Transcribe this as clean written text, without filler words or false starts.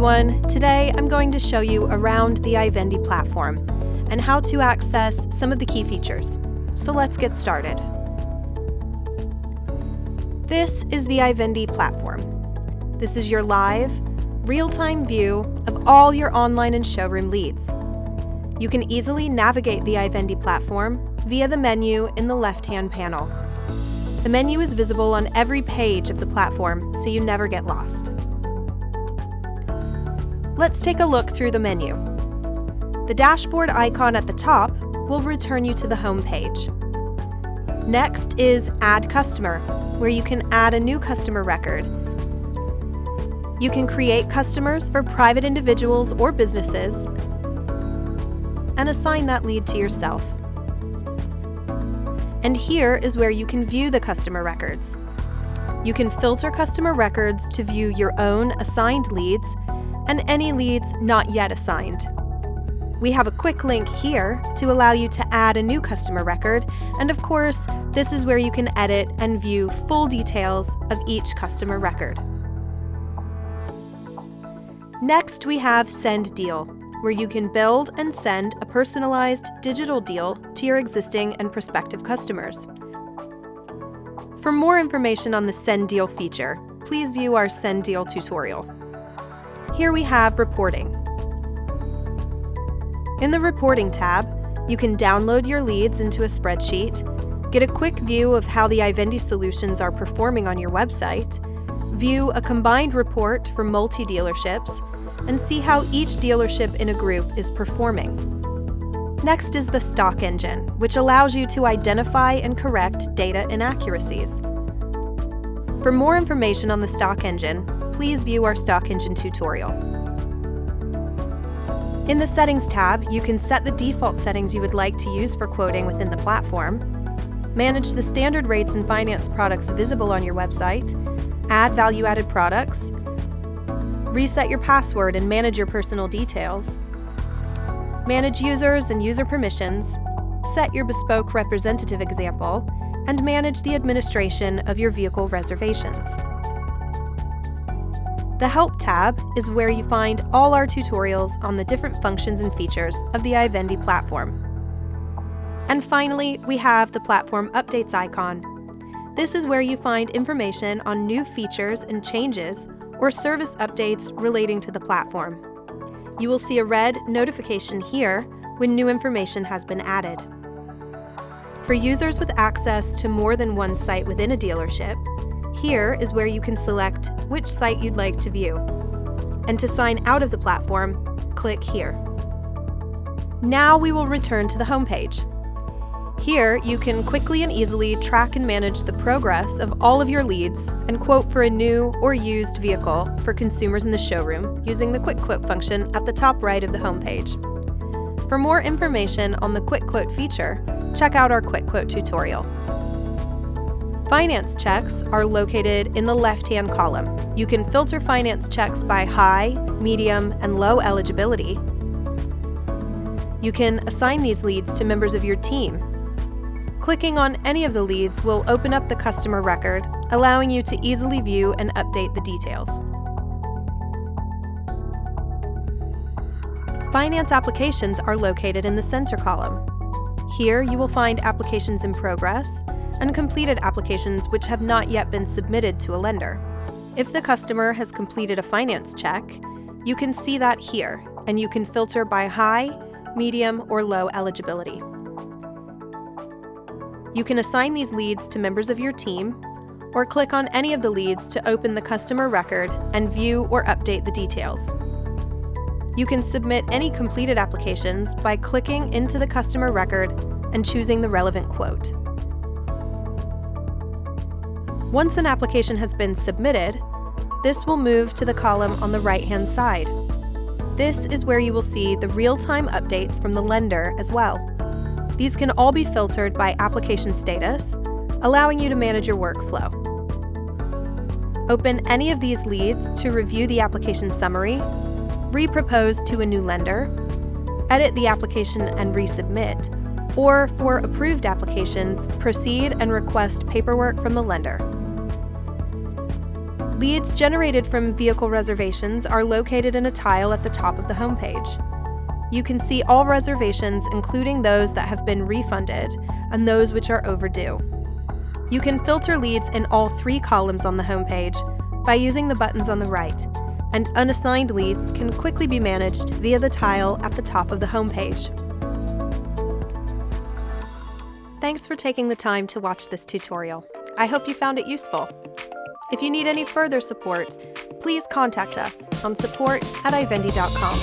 everyone! Today I'm going to show you around the iVendi platform and how to access some of the key features. So let's get started. This is the iVendi platform. This is your live, real-time view of all your online and showroom leads. You can easily navigate the iVendi platform via the menu in the left-hand panel. The menu is visible on every page of the platform, so you never get lost. Let's take a look through the menu. The dashboard icon at the top will return you to the home page. Next is Add Customer, where you can add a new customer record. You can create customers for private individuals or businesses and assign that lead to yourself. And here is where you can view the customer records. You can filter customer records to view your own assigned leads and any leads not yet assigned. We have a quick link here to allow you to add a new customer record, and of course, this is where you can edit and view full details of each customer record. Next, we have Send Deal, where you can build and send a personalized digital deal to your existing and prospective customers. For more information on the Send Deal feature, please view our Send Deal tutorial. Here we have Reporting. In the Reporting tab, you can download your leads into a spreadsheet, get a quick view of how the iVendi solutions are performing on your website, view a combined report for multi-dealerships, and see how each dealership in a group is performing. Next is the Stock Engine, which allows you to identify and correct data inaccuracies. For more information on the Stock Engine, please view our Stock Engine tutorial. In the Settings tab, you can set the default settings you would like to use for quoting within the platform, manage the standard rates and finance products visible on your website, add value-added products, reset your password and manage your personal details, manage users and user permissions, set your bespoke representative example, and manage the administration of your vehicle reservations. The Help tab is where you find all our tutorials on the different functions and features of the iVendi platform. And finally, we have the Platform Updates icon. This is where you find information on new features and changes or service updates relating to the platform. You will see a red notification here when new information has been added. For users with access to more than one site within a dealership, here is where you can select which site you'd like to view. And to sign out of the platform, click here. Now we will return to the home page. Here, you can quickly and easily track and manage the progress of all of your leads and quote for a new or used vehicle for consumers in the showroom using the Quick Quote function at the top right of the home page. For more information on the Quick Quote feature, check out our Quick Quote tutorial. Finance checks are located in the left-hand column. You can filter finance checks by high, medium, and low eligibility. You can assign these leads to members of your team. Clicking on any of the leads will open up the customer record, allowing you to easily view and update the details. Finance applications are located in the center column. Here you will find applications in progress and completed applications which have not yet been submitted to a lender. If the customer has completed a finance check, you can see that here, and you can filter by high, medium, or low eligibility. You can assign these leads to members of your team, or click on any of the leads to open the customer record and view or update the details. You can submit any completed applications by clicking into the customer record and choosing the relevant quote. Once an application has been submitted, this will move to the column on the right-hand side. This is where you will see the real-time updates from the lender as well. These can all be filtered by application status, allowing you to manage your workflow. Open any of these leads to review the application summary, re-propose to a new lender, edit the application and resubmit, or for approved applications, proceed and request paperwork from the lender. Leads generated from vehicle reservations are located in a tile at the top of the homepage. You can see all reservations, including those that have been refunded and those which are overdue. You can filter leads in all 3 columns on the homepage by using the buttons on the right, and unassigned leads can quickly be managed via the tile at the top of the homepage. Thanks for taking the time to watch this tutorial. I hope you found it useful. If you need any further support, please contact us on support@iVendi.com.